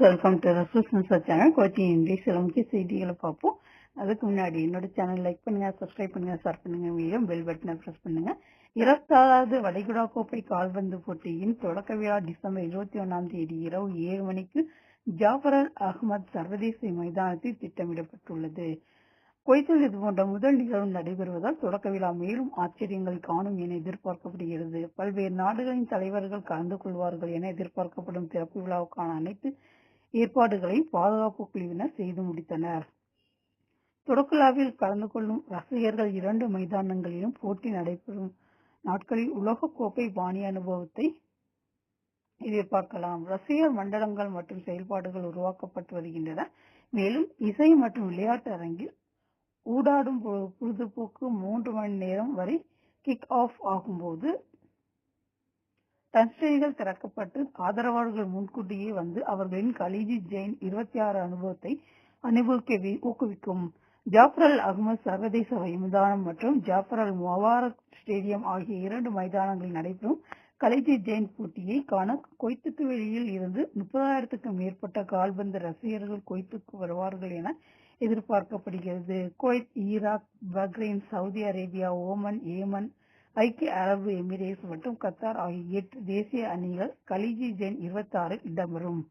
Welcome to ரசூஸ் news channel. Coaching English சில முக்கிய செய்திகளை பார்ப்போம். அதுக்கு முன்னாடி என்னோட சேனல் லைக் பண்ணுங்க, சப்ஸ்கிரைப் பண்ணுங்க, ஷேர் பண்ணுங்க, மீண்டும் பெல் பட்டனை பிரஸ் பண்ணுங்க. 26வது வளைகுடா கோப்பை கால்பந்து போட்டியின் தொடக்க விழா டிசம்பர் 21 இரவு 7 மணிக்கு ஜாஃபர் அல் அஹ்மத் சர்வதேச மைதானத்தில் திட்டமிடப்பட்டுள்ளது. குவைத்தில் இதுபோன்ற முதல் நிகழ்வு நடைபெறுவதால் தொடக்க விழா மேலும் ஆச்சரியங்களை காணும் என எதிர்பார்க்கப்படுகிறது. பல்வேறு நாடுகளின் தலைவர்கள் கலந்து கொள்வார்கள் என எதிர்பார்க்கப்படும் திறப்பு விழாவுக்கான அனைத்து ஏற்பாடுகளையும் பாதுகாப்பு குழுவினர் செய்து முடித்தனர். தொடக்க விழாவில் கலந்து கொள்ளும் ரசிகர்கள் 2 மைதானங்களிலும் போட்டி நடைபெறும் நாட்களில் உலக கோப்பை பாணி அனுபவத்தை எதிர்பார்க்கலாம். ரசிகர் மண்டலங்கள் மற்றும் செயல்பாடுகள் உருவாக்கப்பட்டு வருகின்றன. மேலும் இசை மற்றும் விளையாட்டு அரங்கில் ஊடாடும் பொழுதுபோக்கு 3 மணி நேரம் வரை கிக் ஆஃப் ஆகும்போது டன்ஸ்டேஜ்கள் திறக்கப்பட்டு ஆதரவாளர்கள் முன்கூட்டியே வந்து அவர்களின் கலீஜி ஜெயின் 26 அனுபவத்தை அனுபவிக்க ஊக்குவிக்கும். ஜாஃபர் அல் அஹ்மத் சர்வதேச மைதானம் மற்றும் ஜாஃபர் அல் முபாரக் ஸ்டேடியம் ஆகிய 2 மைதானங்களில் நடைபெறும் கலீஜி ஜெயின் போட்டியை காண குவைத்துக்கு வெளியில் இருந்து 30,000க்கும் மேற்பட்ட கால்பந்து ரசிகர்கள் குவைத்துக்கு வருவார்கள் என எதிர்பார்க்கப்படுகிறது. Kuwait, Iraq, Bahrain, Saudi Arabia, Oman, Yemen, ஐக்கிய அரபு எமிரேட்ஸ் மற்றும் கத்தார் ஆகிய 8 தேசிய அணிகள் கலீஜி ஜெயின் 26 இடம்பெறும்.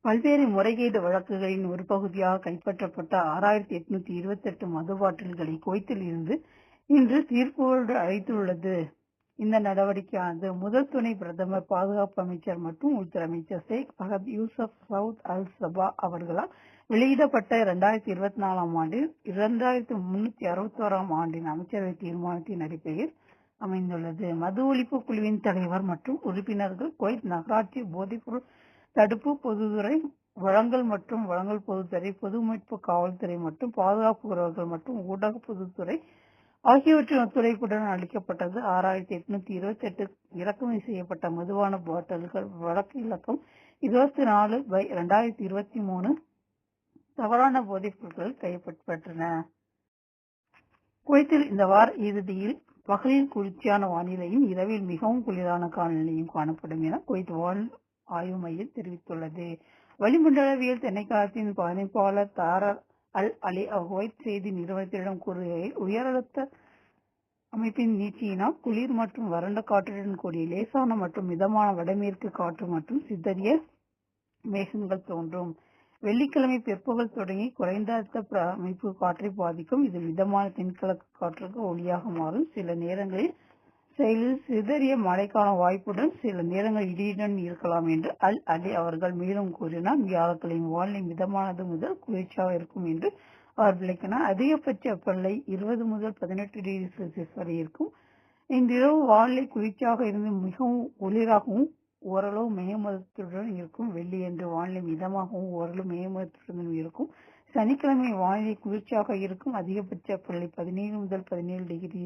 பல்வேறு முறைகேடு வழக்குகளின் ஒரு பகுதியாக கைப்பற்றப்பட்ட 6,828 மது பாட்டில்களை குவைத்தில் இருந்து இன்று தீர்ப்போடு அழைத்துள்ளது. இந்த நடவடிக்கையானது முதல் துணை பிரதமர், பாதுகாப்பு அமைச்சர் மற்றும் உள்துறை அமைச்சர் ஷேக் ஃபஹத் யூசப் சவுத் அல் சபா அவர்களால் வெளியிடப்பட்ட 2024 ஆண்டில் 2361 ஆண்டின் அமைச்சரவை தீர்மானத்தின் அடிப்படையில் அமைந்துள்ளது. மது ஒழிப்பு குழுவின் தலைவர் மற்றும் உறுப்பினர்கள் குவைத் நகராட்சி, போதைப்பொருள் தடுப்பு, பொதுத்துறை, வழங்கல் மற்றும் வழங்கல் பொதுத்துறை, பொது மீட்பு, காவல்துறை மற்றும் பாதுகாப்பு உறவுகள் மற்றும் ஊடக பொதுத்துறை ஆகியவற்றின் ஒத்துழைப்புடன் அளிக்கப்பட்டது. 6,828 இறக்குமதி செய்யப்பட்ட மதுபான பாட்டில்கள் வழக்கு இலக்கம் 24/2023 தவறான போதைப் பொருட்கள் கைப்பற்றப்பட்டன. குவைத்தில் இந்த வார இறுதியில் பகலில் குளிர்ச்சியான வானிலையும் இரவில் மிகவும் குளிரான காலநிலையும் காணப்படும் என குவைத் வானிலை ஆய்வு மையம் தெரிவித்துள்ளது. வளிமண்டலவியல் திணைக்களத்தின் பணிப்பாளர் தாரர் அல் அலி குவைத் செய்தி நிறுவனத்திடம் கூறுகையில், உயர் அழுத்த அமைப்பின் நீட்சியினால் குளிர் மற்றும் வறண்ட காற்றுடன் கூடிய லேசான மற்றும் மிதமான வடமேற்கு காற்று மற்றும் சிதறிய மேகங்கள் தோன்றும். வெள்ளிக்கிழமை பிற்பகல் தொடங்கி குறைந்த அழுத்த அமைப்பு காற்றை பாதிக்கும். இது மிதமான தென்கிழக்கு காற்றுக்கு ஒளியாக மாறும். சில நேரங்களில் சிதறிய மழைக்கான வாய்ப்புடன் சில நேரங்கள் இடியுடன் இருக்கலாம் என்று அல் அலி அவர்கள் மேலும் கூறினார். வியாழக்கிழமை வானிலை மிதமானது முதல் குளிர்ச்சியாக இருக்கும் என்று அவர் விளக்கினார். அதிகபட்ச வெப்பநிலை 20 முதல் 18 டிகிரி செல்சியஸ் வரை இருக்கும். இன்றிரவு வானிலை குளிர்ச்சியாக இருந்து மிகவும் குளிராகவும் ஓரளவு மேகமூட்டத்துடன் இருக்கும். வெள்ளியன்று வானிலை மிதமாகவும் ஓரளவு மேகமூட்டத்துடன் இருக்கும். சனிக்கிழமை வானிலை குளிர்ச்சியாக இருக்கும். அதிகபட்ச வெப்பநிலை 17 முதல் 17 டிகிரி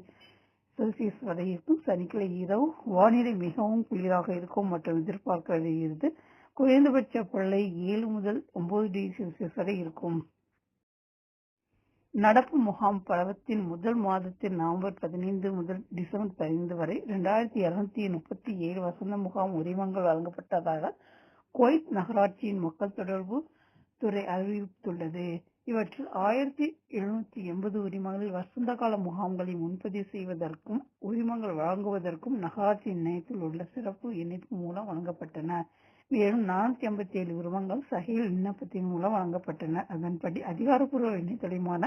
செல்சியஸ் வரை இருக்கும். சனிக்கிழமை இரவு வானிலை மிகவும் குளிராக இருக்கும் மற்றும் எதிர்பார்க்கப்படுகிறது. குறைந்தபட்ச வெப்பநிலை 7 முதல் 9 டிகிரி செல்சியஸ் வரை இருக்கும். நடப்பு முகாம் பருவத்தின் முதல் மாதத்தில் நவம்பர் 15 முதல் டிசம்பர் 15 வரை 2237 வசந்த முகாம் உரிமங்கள் வழங்கப்பட்டதாக குவைத் நகராட்சியின் மக்கள் தொடர்பு துறை அறிவித்துள்ளது. இவற்றில் 1780 உரிமங்களில் வசந்த கால முகாம்களை முன்பதிவு செய்வதற்கும் உரிமங்கள் வழங்குவதற்கும் நகராட்சி இணையத்தில் உள்ள சிறப்பு இணைப்பு மூலம் வழங்கப்பட்டன. மேலும் 457 உரிமங்கள் சஹேல் விண்ணப்பத்தின் மூலம் வழங்கப்பட்டன. அதன்படி அதிகாரப்பூர்வ இணையதளமான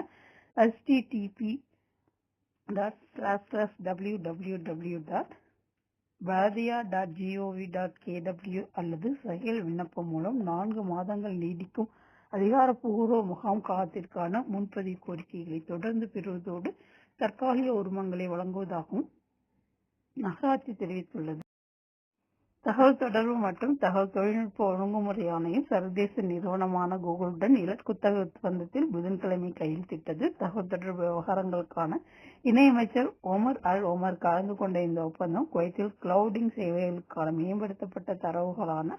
http://www.baradia.gov.kw அல்லது சஹேல் விண்ணப்பம் மூலம் 4 மாதங்கள் நீடிக்கும் அதிகாரப்பூர்வ முகாம் காலத்திற்கான முன்பதிவு கோரிக்கைகளை தொடர்ந்து பெறுவதோடு தற்காலிக உரிமங்களை வழங்குவதாகவும் நகராட்சி தெரிவித்துள்ளது. தகவல் தொடர்பு மற்றும் தகவல் தொழில்நுட்ப ஒழுங்குமுறை ஆணையம் சர்வதேச நிறுவனமான கூகுளுடன் இலக்குத்தக ஒப்பந்தத்தில் புதன்கிழமை கையெழுத்திட்டது. தகவல் தொடர்பு விவகாரங்களுக்கான இணையமைச்சர் ஒமர் அல் ஒமர் கலந்து கொண்ட இந்த ஒப்பந்தம் குவைத்தில் கிளவுடிங் சேவைகளுக்கான மேம்படுத்தப்பட்ட தரவுகளான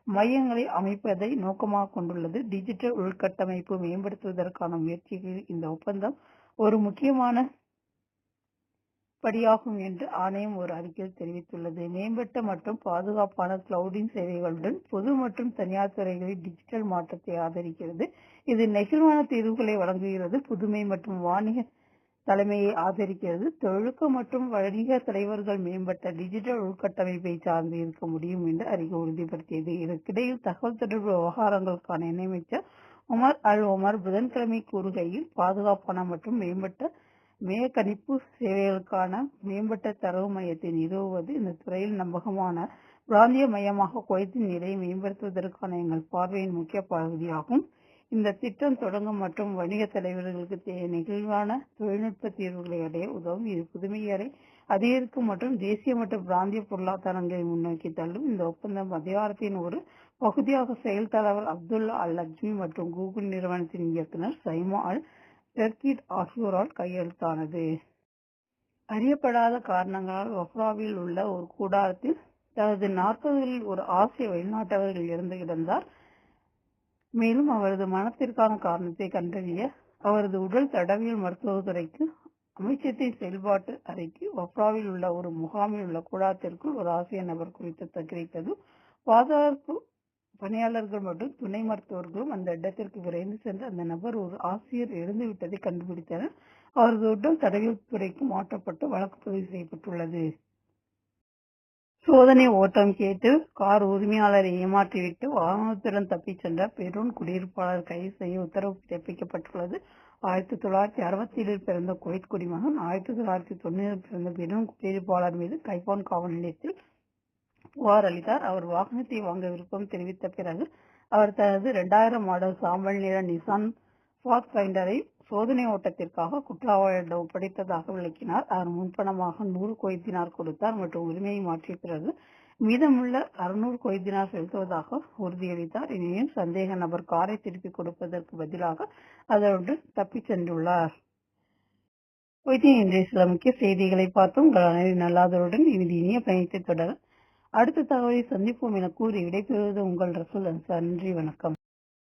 மையங்களை அமைப்பதை நோக்கமாக கொண்டுள்ளது. டிஜிட்டல் உள்கட்டமைப்பு மேம்படுத்துவதற்கான முயற்சிகளில் இந்த ஒப்பந்தம் ஒரு முக்கியமான படியாகும் என்று ஆணையம் ஒரு அறிக்கையில் தெரிவித்துள்ளது. மேம்பட்ட மற்றும் பாதுகாப்பான கிளவுடின் சேவைகளுடன் பொது மற்றும் தனியார் துறைகளில் டிஜிட்டல் மாற்றத்தை ஆதரிக்கிறது. இது நெகிழ்வான தீர்வுகளை வழங்குகிறது, புதுமை மற்றும் வாணிக தலைமையை ஆதரிக்கிறது. தொழில்நுட்ப மற்றும் வணிக தலைவர்கள் மேம்பட்ட டிஜிட்டல் உள்கட்டமைப்பை சார்ந்து இருக்க முடியும் என்று அறிக்கை உறுதிப்படுத்தியது. இதற்கிடையில் தகவல் தொடர்பு விவகாரங்களுக்கான இணையமைச்சர் உமர் அல் ஒமர் புதன்கிழமை கூறுகையில், பாதுகாப்பான மற்றும் மேம்பட்ட கணிப்பு சேவைகளுக்கான மேம்பட்ட தரவு மையத்தை நிறுவுவது இந்த துறையில் நம்பகமான பிராந்திய மையமாக குவைத்தின் நிலையை மேம்படுத்துவதற்கான எங்கள் பார்வையின் முக்கிய பகுதியாகும். இந்த திட்டம் தொடங்கும் மற்றும் வணிக தலைவர்களுக்கு நெகிழ்வான தொழில்நுட்ப தீர்வுகளை அடைய உதவும். இது புதுமையை அதிகரிக்கும் மற்றும் தேசிய மற்றும் பிராந்திய பொருளாதாரங்களை முன்னோக்கி தள்ளும். இந்த ஒப்பந்தம் அதிகாரத்தின் ஒரு பகுதியாக செயல் தலைவர் அப்துல்லா அல் லக்ஷ்மி மற்றும் கூகுள் நிறுவனத்தின் இயக்குனர் சைமா அல் டர்கிட் ஆகியோரால் கையெழுத்தானது. அறியப்படாத காரணங்களால் வஃப்ராவில் உள்ள ஒரு கூடாரத்தில் தனது 40களில் ஒரு ஆசிய வெளிநாட்டவர்கள் இறந்து கிடந்தார். மேலும் அவரது மரணத்திற்கான காரணத்தை கண்டறிய அவரது உடல் தடவியல் மருத்துவத்துறைக்கு அமைச்சத்தின் செயல்பாட்டு அறைக்கு வஃப்ராவில் உள்ள ஒரு முகாமில் உள்ள கூடாரத்திற்குள் ஒரு ஆசிய நபர் குறித்து கிடைத்தது. பாதுகாப்பு பணியாளர்கள் மற்றும் துணை மருத்துவர்களும் அந்த இடத்திற்கு விரைந்து சென்று அந்த நபர் ஒரு ஆசிரியர் இறந்துவிட்டதை கண்டுபிடித்தனர். அவரது உடல் தடவியல் துறைக்கு மாற்றப்பட்டு வழக்கு பதிவு செய்யப்பட்டுள்ளது. சோதனை ஓட்டம் கேட்டு கார் உரிமையாளரை ஏமாற்றிவிட்டு வாகனத்துடன் தப்பிச் சென்ற பெரூன் குடியிருப்பாளர் கைது செய்ய உத்தரவு பிறப்பிக்கப்பட்டுள்ளது. 1967 பிறந்த குவைத் குடிமகன் 1990 பிறந்த பெரூன் குடியிருப்பாளர் மீது கைபான் காவல் நிலையத்தில் புகார் அளித்தார். அவர் வாகனத்தை வாங்க விருப்பம் தெரிவித்த பிறகு அவர் தனது 2000 மாடல் சாம்பல் நிற நிசான் பாத்ஃபைண்டரை சோதனை ஓட்டத்திற்காக குற்றவாளியிடம் ஒப்படைத்ததாக விளக்கினார். அவர் முன்பணமாக 100 குவைத் தினார் கொடுத்தார் மற்றும் உரிமையை மாற்றிய பிறகு மீதமுள்ள 600 குவைத் தினார் செலுத்துவதாக உறுதியளித்தார். இனியும் சந்தேக நபர் காரை திருப்பிக் கொடுப்பதற்கு பதிலாக அதனுடன் தப்பிச் சென்றுள்ளார். குவைத்தின் இன்றைய சில முக்கிய செய்திகளை பார்த்தும் உங்கள் அனைவரின் நல்லாதருடன் இது இனிய பயணத்தை தொடர அடுத்த தகவலை சந்திப்போம் என கூறி விடைபெறுவது உங்கள் ரசூல் அன்சார். நன்றி, வணக்கம்.